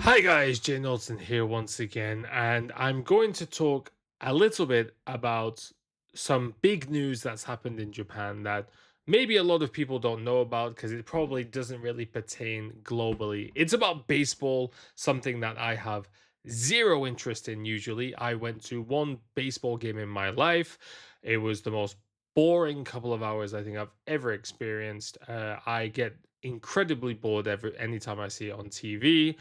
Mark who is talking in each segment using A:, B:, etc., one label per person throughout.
A: Hi guys, Jay Knowlton here once again, and I'm going to talk a little bit about some big news that's happened in Japan that maybe a lot of people don't know about because it probably doesn't really pertain globally. It's about baseball, something that I have zero interest in usually. I went to one baseball game in my life. It was the most boring couple of hours I think I've ever experienced. I get incredibly bored every anytime I see it on TV.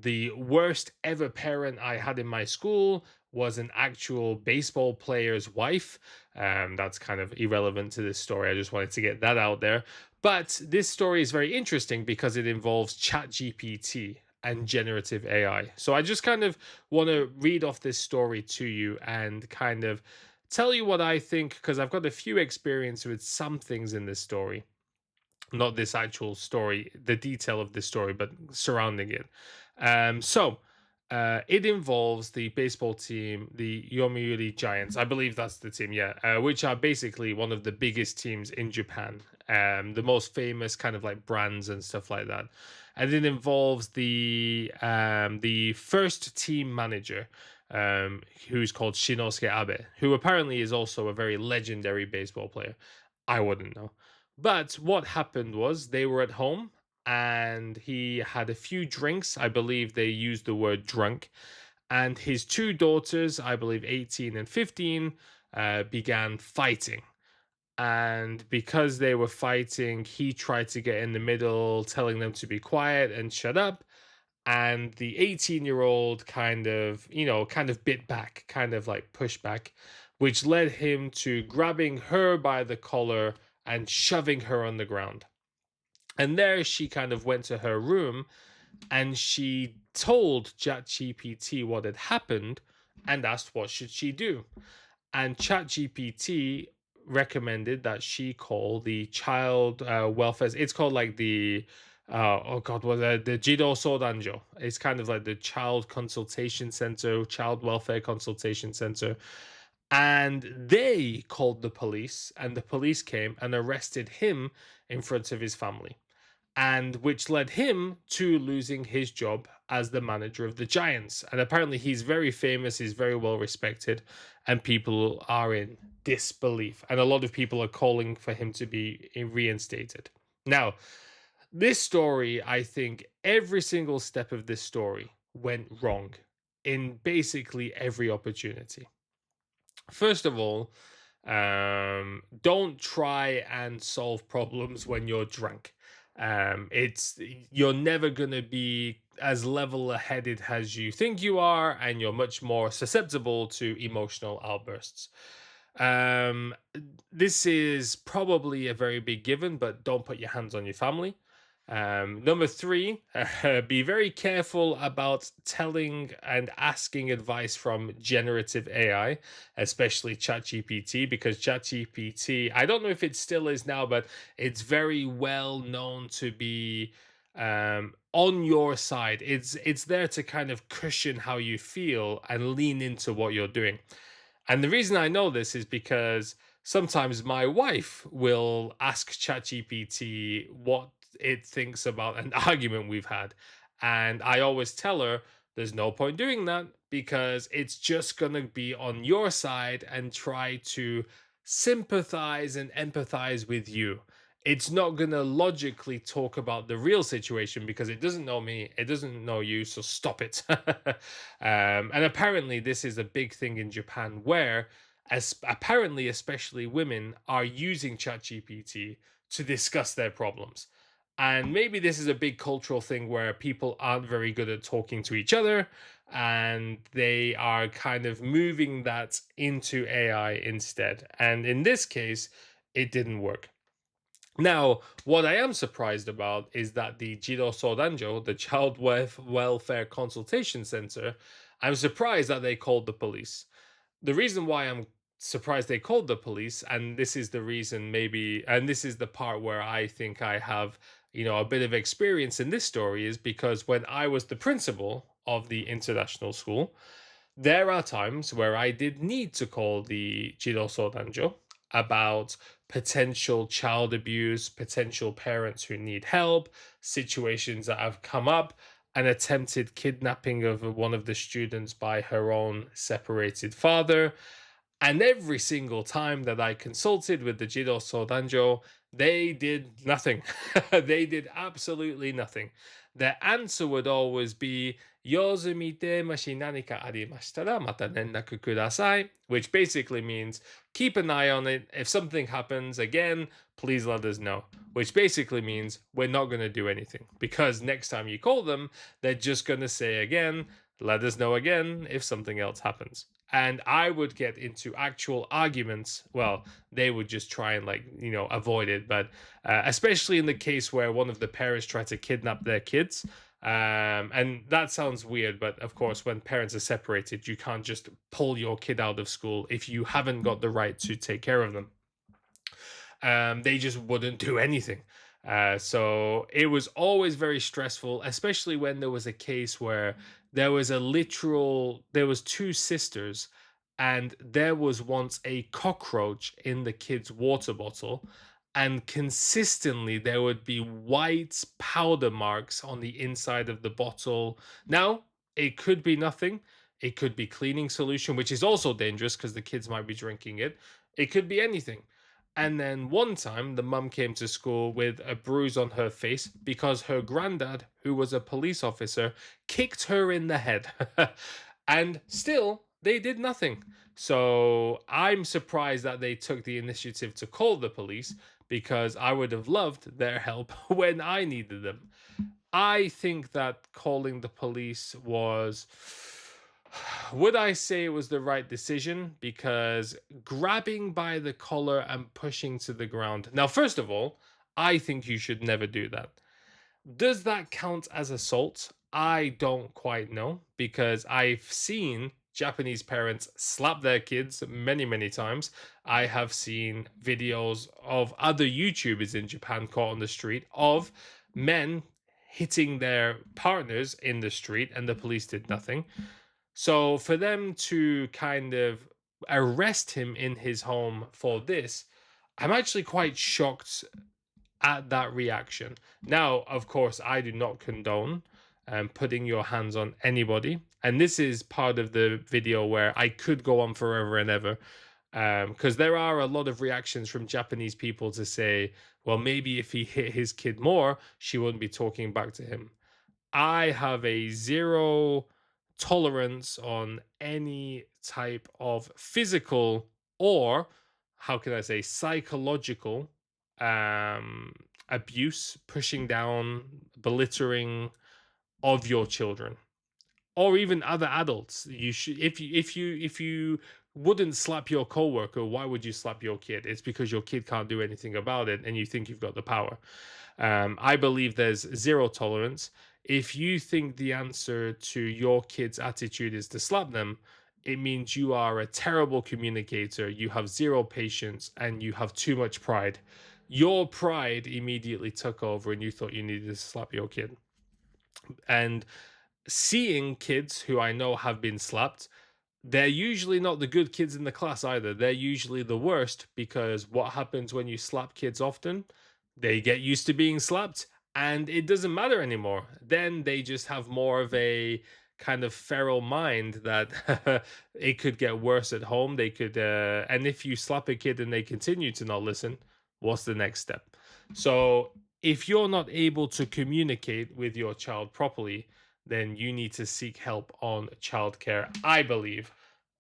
A: The worst ever parent I had in my school was an actual baseball player's wife. That's kind of irrelevant to this story. I just wanted to get that out there. But this story is very interesting because it involves ChatGPT and generative AI. So I just kind of want to read off this story to you and kind of tell you what I think because I've got a few experience with some things in this story, not this actual story, the detail of this story, but surrounding it. It involves the baseball team, the Yomiuri Giants. I believe that's the team, yeah, which are basically one of the biggest teams in Japan, the most famous kind of like brands and stuff like that. And it involves the first team manager, who's called Shinosuke Abe, who apparently is also a very legendary baseball player. I wouldn't know. But what happened was they were at home and he had a few drinks. I believe they used the word drunk. And his two daughters, I believe 18 and 15, began fighting. And because they were fighting, he tried to get in the middle, telling them to be quiet and shut up. And the 18-year-old kind of bit back, kind of like pushed back, which led him to grabbing her by the collar and shoving her on the ground. And there she kind of went to her room and she told ChatGPT what had happened and asked what should she do. And ChatGPT recommended that she call the child welfare. It's called like the oh god, what the Jido Sodanjo. It's kind of like the child consultation center, child welfare consultation center. And they called the police, and the police came and arrested him in front of his family, and which led him to losing his job as the manager of the Giants. And apparently, he's very famous, he's very well respected, and people are in disbelief. And a lot of people are calling for him to be reinstated. Now, this story, I think every single step of this story went wrong in basically every opportunity. First of all, don't try and solve problems when you're drunk. It's You're never gonna be as level-headed as you think you are, and you're much more susceptible to emotional outbursts. Um, this is probably a very big given, but don't put your hands on your family. Number three, be very careful about telling and asking advice from generative AI, especially ChatGPT, because ChatGPT, I don't know if it still is now, but it's very well known to be on your side. It's there to kind of cushion how you feel and lean into what you're doing. And the reason I know this is because sometimes my wife will ask ChatGPT what it thinks about an argument we've had. And I always tell her there's no point doing that because it's just going to be on your side and try to sympathize and empathize with you. It's not going to logically talk about the real situation because it doesn't know me, it doesn't know you, so stop it. And apparently, this is a big thing in Japan where, as apparently, especially women are using ChatGPT to discuss their problems. And maybe this is a big cultural thing where people aren't very good at talking to each other and they are kind of moving that into AI instead. And in this case, it didn't work. Now, what I am surprised about is that the Jiro Sodanjo, the Child Welfare Consultation Center, I'm surprised that they called the police. The reason why I'm surprised they called the police, and this is the reason maybe, and this is the part where I think I have, a bit of experience in this story, is because when I was the principal of the international school, there are times where I did need to call the Jiro Sodanjo about potential child abuse, potential parents who need help, situations that have come up. an attempted kidnapping of one of the students by her own separated father. And every single time that I consulted with the Jido Sodanjo, they did nothing. They did absolutely nothing. Their answer would always be, "Yozu mite mashi nanika arimashitara mata renraku kudasai," which basically means, keep an eye on it. If something happens again, please let us know. Which basically means we're not going to do anything, because next time you call them, they're just going to say again, let us know again if something else happens. And I would get into actual arguments. Well, they would just try and, like, avoid it. But especially in the case where one of the parents tried to kidnap their kids. And that sounds weird, but of course, when parents are separated, you can't just pull your kid out of school if you haven't got the right to take care of them. They just wouldn't do anything. So it was always very stressful, especially when there was a case where there was two sisters, and there was once a cockroach in the kid's water bottle, and consistently there would be white powder marks on the inside of the bottle. Now, it could be nothing. It could be cleaning solution, which is also dangerous because the kids might be drinking it. It could be anything. And then one time, the mum came to school with a bruise on her face because her granddad, who was a police officer, kicked her in the head. And still, they did nothing. So I'm surprised that they took the initiative to call the police, because I would have loved their help when I needed them. I think that calling the police was, would I say it was the right decision? Because grabbing by the collar and pushing to the ground. Now, first of all, I think you should never do that. Does that count as assault? I don't quite know, because I've seen Japanese parents slap their kids many, many times. I have seen videos of other YouTubers in Japan caught on the street of men hitting their partners in the street, and the police did nothing. So for them to kind of arrest him in his home for this, I'm actually quite shocked at that reaction. Now, of course, I do not condone putting your hands on anybody. And this is part of the video where I could go on forever and ever. Because there are a lot of reactions from Japanese people to say, well, maybe if he hit his kid more, she wouldn't be talking back to him. I have a zero tolerance on any type of physical, or how can I say, psychological um abuse, pushing down, belittling of your children, or even other adults. You should, if you wouldn't slap your coworker, why would you slap your kid? It's because your kid can't do anything about it and you think you've got the power. I believe there's zero tolerance. If you think the answer to your kid's attitude is to slap them, it means you are a terrible communicator, you have zero patience, and you have too much pride. Your pride immediately took over and you thought you needed to slap your kid. And seeing kids who I know have been slapped, they're usually not the good kids in the class either. They're usually the worst, because what happens when you slap kids often? They get used to being slapped and it doesn't matter anymore. Then they just have more of a kind of feral mind that it could get worse at home. They could, and if you slap a kid and they continue to not listen, what's the next step? So if you're not able to communicate with your child properly, then you need to seek help on childcare, I believe.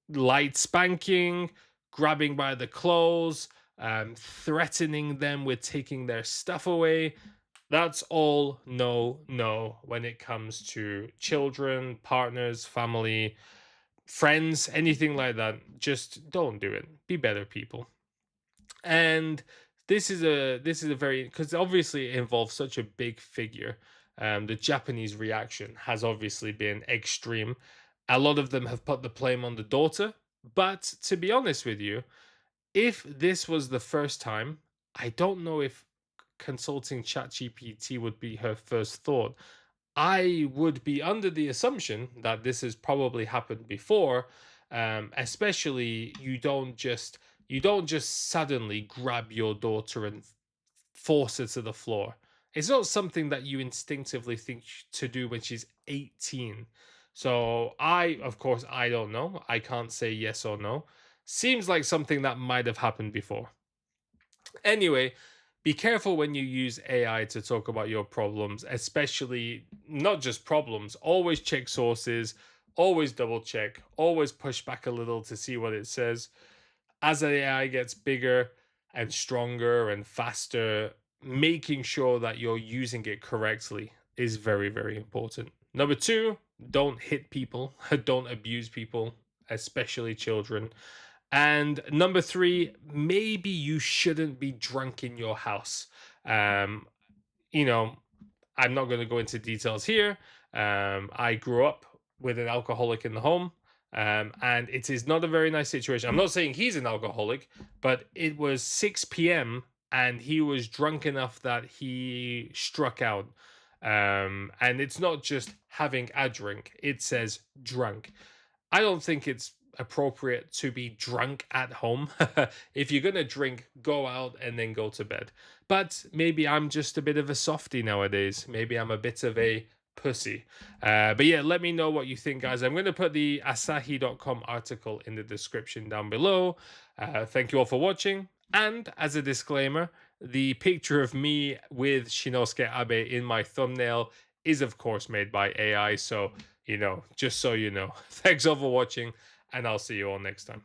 A: Light spanking, grabbing by the clothes, threatening them with taking their stuff away. That's all no, no when it comes to children, partners, family, friends, anything like that. Just don't do it. Be better people. And this is a very, because obviously it involves such a big figure. The Japanese reaction has obviously been extreme. A lot of them have put the blame on the daughter, but to be honest with you, if this was the first time, I don't know if consulting ChatGPT would be her first thought. I would be under the assumption that this has probably happened before. Especially, you don't just suddenly grab your daughter and force her to the floor. It's not something that you instinctively think to do when she's 18. So of course, I don't know. I can't say yes or no. Seems like something that might have happened before. Anyway, be careful when you use AI to talk about your problems, especially not just problems. Always check sources, always double check, always push back a little to see what it says. As AI gets bigger and stronger and faster, making sure that you're using it correctly is very, very important. Number two, don't hit people, don't abuse people, especially children. And number three, maybe you shouldn't be drunk in your house. Um, you know, I'm not going to go into details here. I grew up with an alcoholic in the home, and it is not a very nice situation. I'm not saying he's an alcoholic, but it was 6 p.m. and he was drunk enough that he struck out. And it's not just having a drink, it says drunk. I don't think it's appropriate to be drunk at home. If you're going to drink, go out and then go to bed. But maybe I'm just a bit of a softie nowadays. Maybe I'm a bit of a pussy. But yeah, let me know what you think, guys. I'm going to put the asahi.com article in the description down below. Thank you all for watching. And as a disclaimer, the picture of me with Shinosuke Abe in my thumbnail is, of course, made by AI. So, just so you know. Thanks all for watching, and I'll see you all next time.